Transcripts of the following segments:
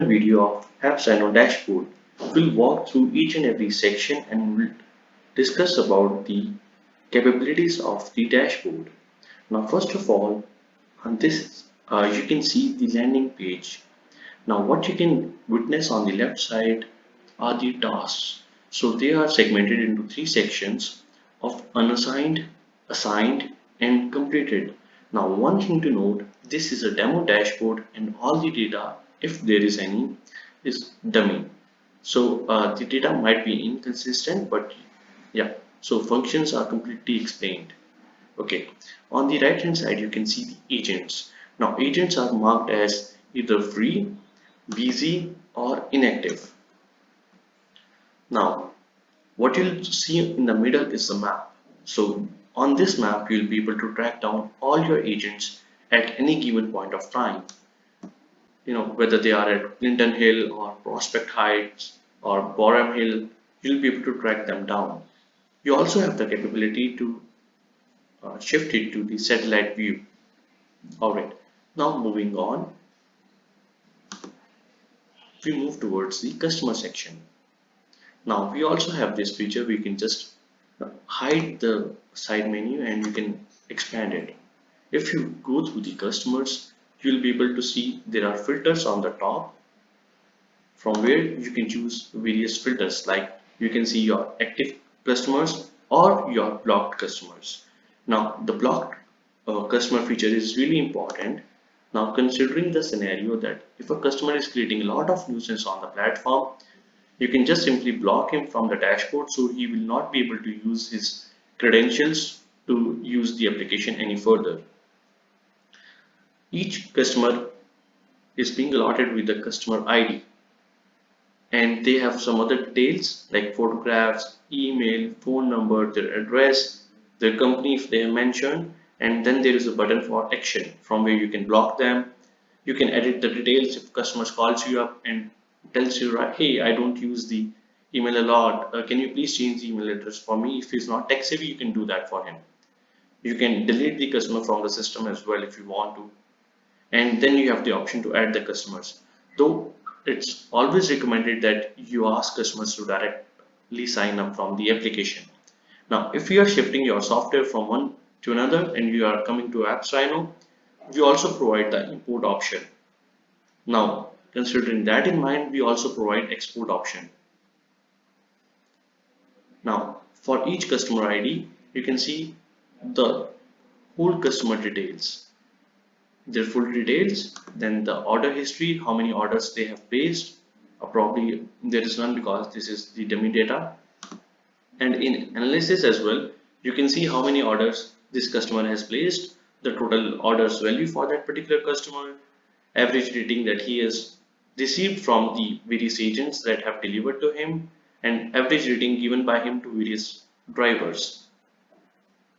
Video of AppsRhino dashboard. We'll walk through each and every section and we'll discuss about the capabilities of the dashboard. Now, first of all, on this you can see the landing page. Now, what you can witness on the left side are the tasks. So they are segmented into three sections of unassigned, assigned, and completed. Now, one thing to note, this is a demo dashboard and all the data, if there is any, is dummy. So the data might be inconsistent, but yeah, so functions are completely explained. Okay, on the right hand side, you can see the agents. Now, agents are marked as either free, busy, or inactive. Now, what you'll see in the middle is the map. So on this map, you'll be able to track down all your agents at any given point of time. Whether they are at Clinton Hill or Prospect Heights or Boram Hill, you'll be able to track them down. You also have the capability to shift it to the satellite view. Alright, now moving on, we move towards the customer section. Now we also have this feature, we can just hide the side menu and you can expand it. If you go through the customers, you'll be able to see there are filters on the top from where you can choose various filters, like you can see your active customers or your blocked customers. Now the blocked customer feature is really important. Now, considering the scenario that if a customer is creating a lot of nuisance on the platform, you can just simply block him from the dashboard, so he will not be able to use his credentials to use the application any further. Each customer is being allotted with the customer ID, and they have some other details like photographs, email, phone number, their address, their company if they are mentioned, and then there is a button for action from where you can block them. You can edit the details if customers calls you up and tells you, right, hey, I don't use the email a lot, can you please change the email address for me. If he's not tech savvy, you can do that for him. You can delete the customer from the system as well if you want to, and then you have the option to add the customers, though it's always recommended that you ask customers to directly sign up from the application. Now if you are shifting your software from one to another and you are coming to AppsRhino, we also provide the import option. Now, considering that in mind, we also provide export option. Now, for each customer ID, you can see the whole customer details, their full details, then the order history, how many orders they have placed. Probably there is none because this is the dummy data. And in analysis as well, you can see how many orders this customer has placed, the total orders value for that particular customer, average rating that he has received from the various agents that have delivered to him, and average rating given by him to various drivers.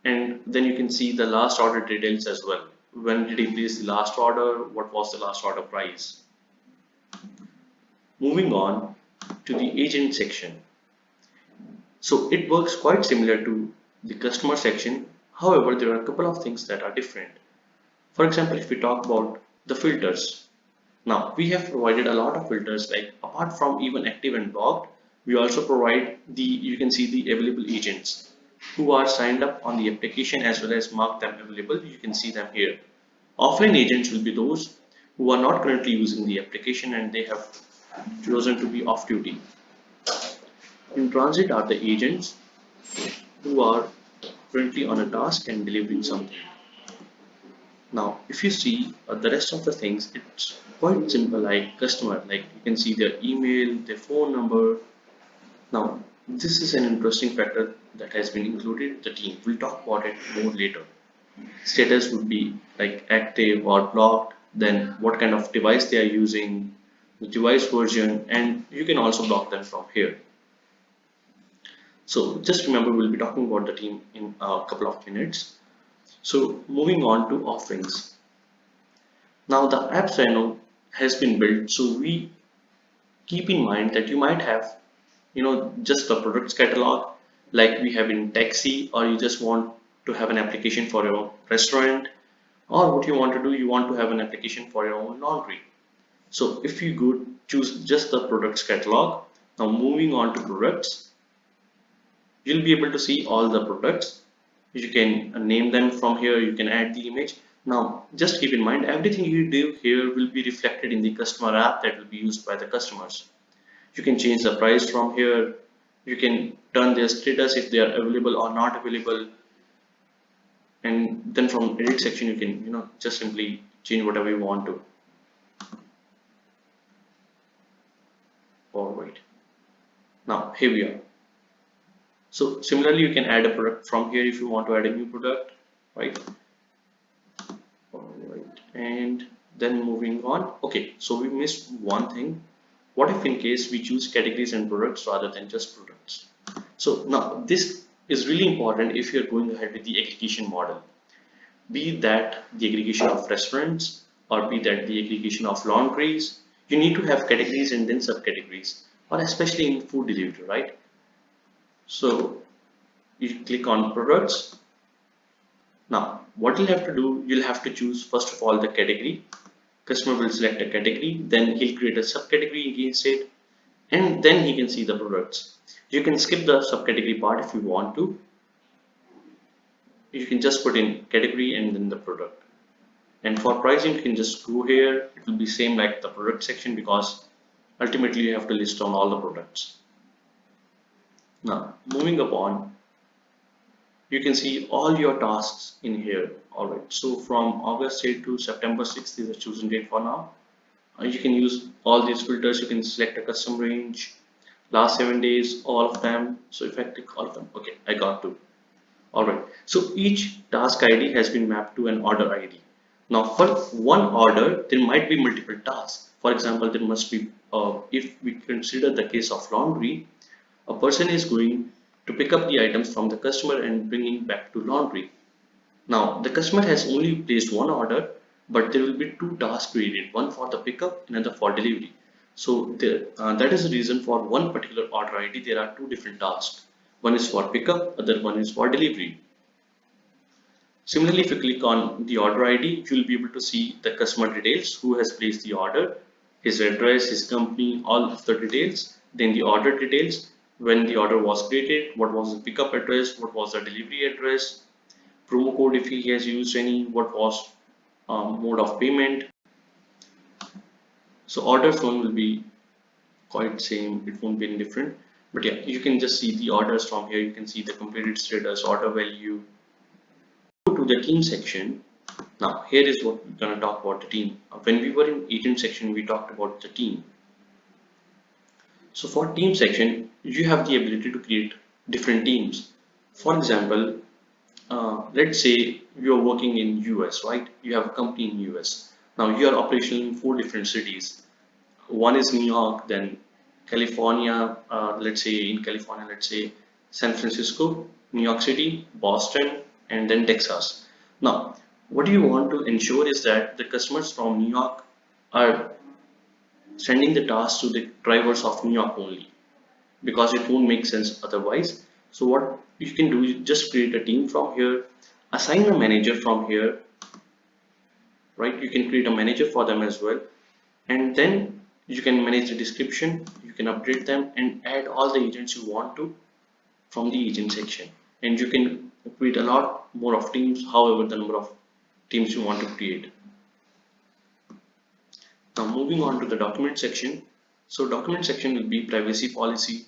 And then you can see the last order details as well. When did he place the last order? What was the last order price? Moving on to the agent section. So it works quite similar to the customer section. However, there are a couple of things that are different. For example, if we talk about the filters, now we have provided a lot of filters, like apart from even active and blocked, we also provide you can see the available agents who are signed up on the application as well as mark them available. You can see them here. Offline agents will be those who are not currently using the application and they have chosen to be off duty. In transit are the agents who are currently on a task and delivering something. Now, if you see the rest of the things, it's quite simple, like customer, like you can see their email, their phone number. Now, this is an interesting factor that has been included in the team. We'll talk about it more later. Status would be like active or blocked, then what kind of device they are using, the device version, and you can also block them from here. So just remember, we'll be talking about the team in a couple of minutes. So moving on to offerings. Now the AppsRhino has been built, so we keep in mind that you might have, just the products catalog like we have in taxi, or you just want to have an application for your restaurant, or what you want to do, you want to have an application for your own laundry. So if you go choose just the products catalog. Now moving on to products, you'll be able to see all the products. You can name them from here, you can add the image. Now just keep in mind, everything you do here will be reflected in the customer app that will be used by the customers. You can change the price from here, you can turn their status if they are available or not available, and then from edit section you can just simply change whatever you want to. Alright, now here we are. So similarly you can add a product from here if you want to add a new product, right? Alright, and then moving on. Okay, so we missed one thing. What if in case we choose categories and products rather than just products? So now this is really important if you're going ahead with the aggregation model, be that the aggregation of restaurants or be that the aggregation of laundries. You need to have categories and then subcategories, or especially in food delivery, right? So you click on products. Now what you'll have to do, you'll have to choose first of all the category. Customer will select a category, then he'll create a subcategory against it, and then he can see the products. You can skip the subcategory part if you want to. You can just put in category and then the product. And for pricing, you can just go here. It will be same like the product section, because ultimately you have to list down all the products. Now moving upon, you can see all your tasks in here. Alright, so from August 8 to September 6th is the chosen date for now. You can use all these filters. You can select a custom range, last 7 days, all of them. So if I click all of them, okay, I got to. Alright, so each task ID has been mapped to an order ID. Now for one order, there might be multiple tasks. For example, there must be, if we consider the case of laundry, a person is going to pick up the items from the customer and bringing back to laundry. Now the customer has only placed one order, but there will be two tasks created, one for the pickup, another for delivery. So that is the reason for one particular order ID there are two different tasks. One is for pickup, other one is for delivery. Similarly, if you click on the order ID, you will be able to see the customer details, who has placed the order, his address, his company, all of the details. Then the order details, when the order was created, what was the pickup address, what was the delivery address, promo code if he has used any, what was mode of payment. So order flow will be quite same, it won't be any different. But yeah, you can just see the orders from here. You can see the completed status, order value. Go to the team section. Now here is what we're going to talk about the team. When we were in agent section, we talked about the team. So for team section, you have the ability to create different teams. For example, let's say you are working in US, right? You have a company in US. Now you are operational in 4 different cities. One is New York, then California, let's say in California, let's say San Francisco, New York City, Boston, and then Texas. Now, what you want to ensure is that the customers from New York are sending the tasks to the drivers of New York only, because it won't make sense otherwise. So what you can do is just create a team from here, assign a manager from here, right? You can create a manager for them as well, and then you can manage the description, you can update them and add all the agents you want to from the agent section, and you can create a lot more of teams, however the number of teams you want to create. Now moving on to the document section. So document section will be privacy policy,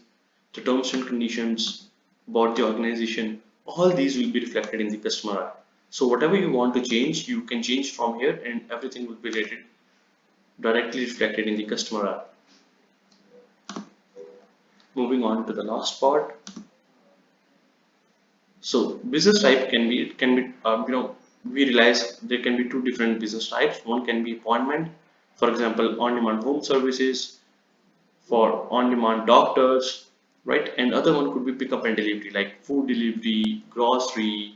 the terms and conditions, about the organization. All these will be reflected in the customer app. So whatever you want to change, you can change from here, and everything will be directly reflected in the customer app. Moving on to the last part. So business type can be we realize there can be 2 different business types. One can be appointment, for example, on-demand home services, for on-demand doctors, right? And other one could be pickup and delivery, like food delivery, grocery,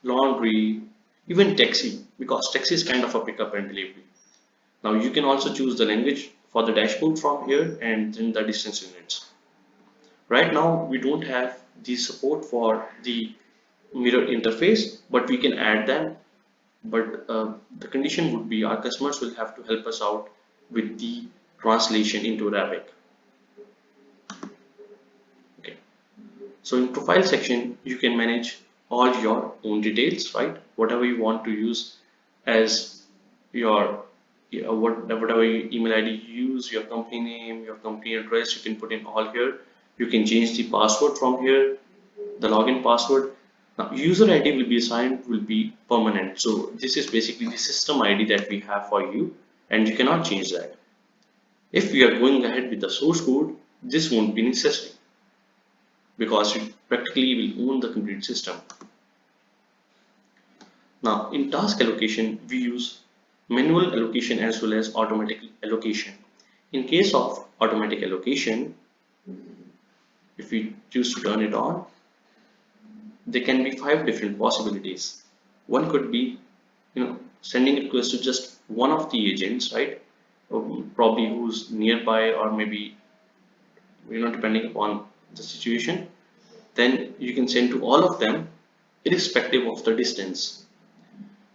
laundry, even taxi, because taxi is kind of a pickup and delivery. Now you can also choose the language for the dashboard from here, and then the distance units. Right now we don't have the support for the mirror interface, but we can add them. But the condition would be our customers will have to help us out with the translation into Arabic. Okay. So in profile section, you can manage all your own details, right? Whatever you want to use as your whatever email ID you use, your company name, your company address, you can put in all here. You can change the password from here, the login password. Now, user ID will be assigned, will be permanent. So this is basically the system ID that we have for you, and you cannot change that. If we are going ahead with the source code, this won't be necessary because you practically will own the complete system. Now, in task allocation, we use manual allocation as well as automatic allocation. In case of automatic allocation, if we choose to turn it on, there can be 5 different possibilities. One could be, sending request to just one of the agents, right? Probably who's nearby, or maybe, depending upon the situation. Then you can send to all of them, irrespective of the distance.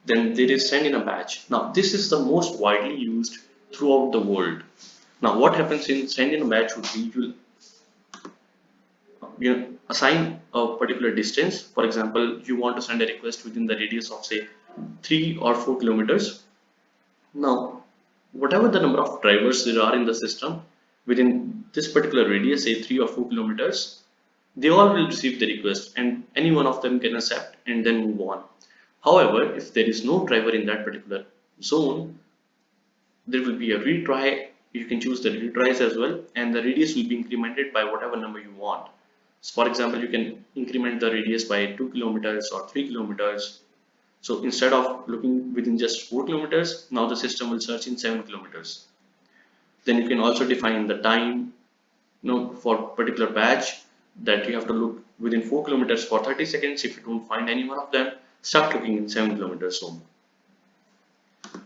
Then there is send in a batch. Now this is the most widely used throughout the world. Now what happens in send in a batch would be, you assign a particular distance. For example, you want to send a request within the radius of say 3 or 4 kilometers. Now whatever the number of drivers there are in the system within this particular radius, say 3 or 4 kilometers, they all will receive the request and any one of them can accept and then move on. However, if there is no driver in that particular zone, there will be a retry. You can choose the retries as well, and the radius will be incremented by whatever number you want. So for example, you can increment the radius by 2 kilometers or 3 kilometers. So instead of looking within just 4 kilometers, now the system will search in 7 kilometers. Then you can also define the time, for particular batch, that you have to look within 4 kilometers for 30 seconds. If you don't find any one of them, start looking in 7 kilometers zone.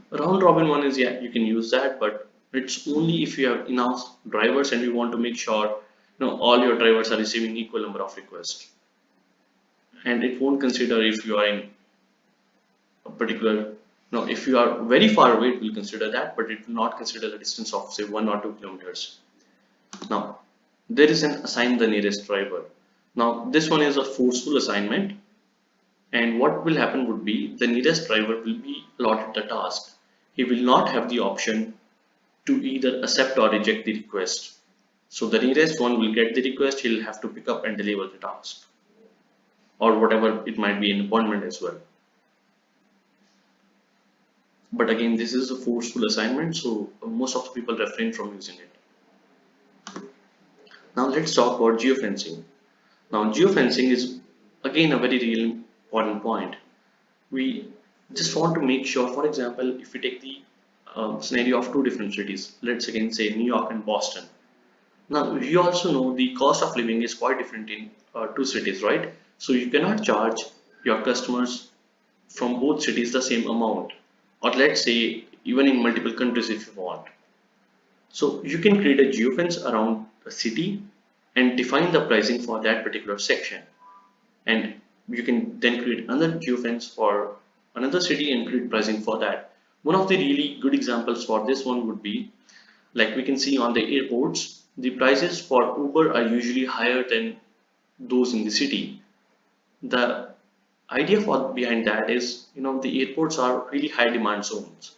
Round robin one is, yeah, you can use that, but it's only if you have enough drivers and you want to make sure all your drivers are receiving equal number of requests. And it won't consider if you are in a particular, if you are very far away, it will consider that, but it will not consider the distance of say 1 or 2 kilometers. Now there is an assign the nearest driver. Now this one is a forceful assignment, and what will happen would be the nearest driver will be allotted the task. He will not have the option to either accept or reject the request. So the nearest one will get the request, he'll have to pick up and deliver the task, or whatever it might be, an appointment as well. But again, this is a forceful assignment, so most of the people refrain from using it. Now let's talk about geofencing. Now geofencing is again a very real important point. We just want to make sure, for example, if we take the scenario of 2 different cities, let's again say New York and Boston. Now you also know the cost of living is quite different in 2 cities, right? So you cannot charge your customers from both cities the same amount, or let's say even in multiple countries if you want. So you can create a geofence around a city and define the pricing for that particular section, and you can then create another geofence for another city and create pricing for that. One of the really good examples for this one would be, like we can see on the airports, the prices for Uber are usually higher than those in the city. The idea behind that is, the airports are really high demand zones.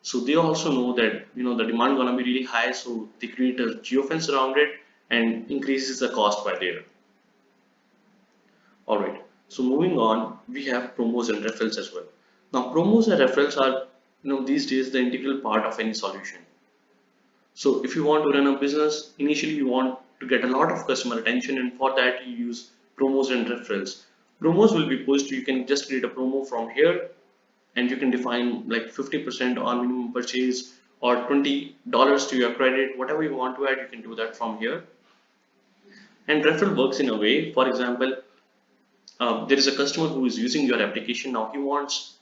So they also know that, the demand gonna be really high, so they create a geofence around it and increases the cost by there. Alright, so moving on, we have promos and referrals as well. Now promos and referrals are, these days the integral part of any solution. So if you want to run a business, initially you want to get a lot of customer attention, and for that you use promos and referrals. Promos will be pushed. You can just create a promo from here, and you can define like 50% on minimum purchase or $20 to your credit, whatever you want to add, you can do that from here. And referral works in a way, for example, there is a customer who is using your application. Now he wants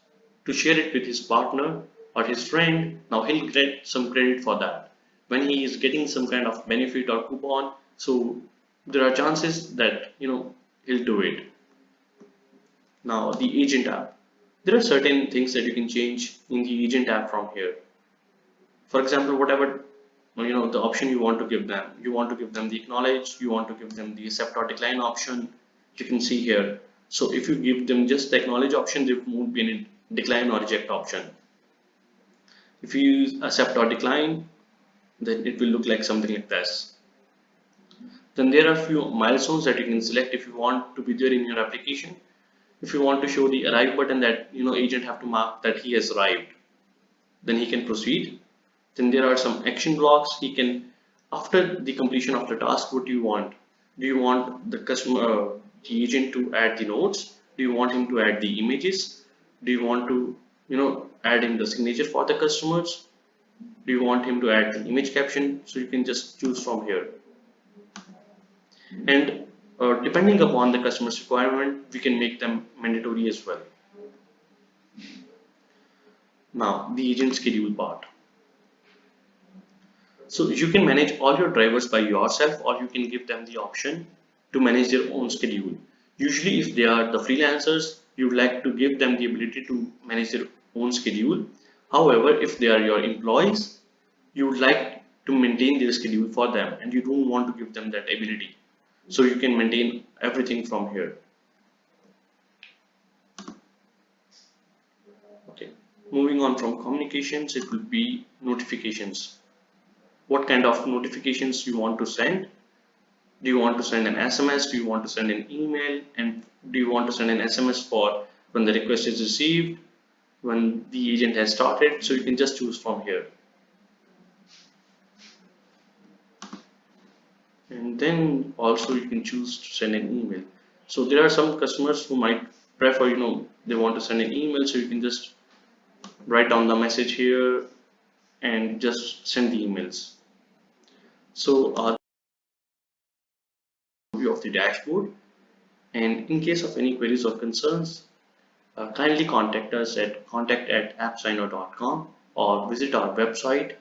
to share it with his partner or his friend. Now he'll get some credit for that when he is getting some kind of benefit or coupon. So there are chances that he'll do it. Now the agent app, there are certain things that you can change in the agent app from here. For example, whatever the option you want to give them. You want to give them the acknowledge, you want to give them the accept or decline option. You can see here. So if you give them just the acknowledge option, there won't be any decline or reject option. If you use accept or decline, then it will look like something like this. Then there are few milestones that you can select if you want to be there in your application. If you want to show the arrive button, that agent have to mark that he has arrived, then he can proceed. Then there are some action blocks. He can, after the completion of the task, what do you want? Do you want the the agent to add the notes? Do you want him to add the images? Do you want to add in the signature for the customers? Do you want him to add the image caption? So you can just choose from here. And depending upon the customer's requirement, we can make them mandatory as well. Now the agent schedule part. So you can manage all your drivers by yourself, or you can give them the option to manage their own schedule. Usually if they are the freelancers, you would like to give them the ability to manage their own schedule. However, if they are your employees, you would like to maintain their schedule for them and you don't want to give them that ability. So you can maintain everything from here. Okay. Moving on from communications, it will be notifications. What kind of notifications you want to send? Do you want to send an SMS? Do you want to send an email? And do you want to send an SMS for when the request is received, when the agent has started? So you can just choose from here. And then also you can choose to send an email. So there are some customers who might prefer, they want to send an email. So you can just write down the message here and just send the emails. So view of the dashboard, and in case of any queries or concerns, kindly contact us at contact@appsrhino.com or visit our website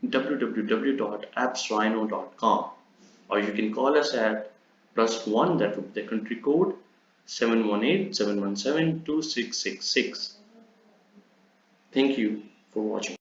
www.appsrhino.com, or you can call us at +1, that would be the country code 718-717-2666. Thank you for watching.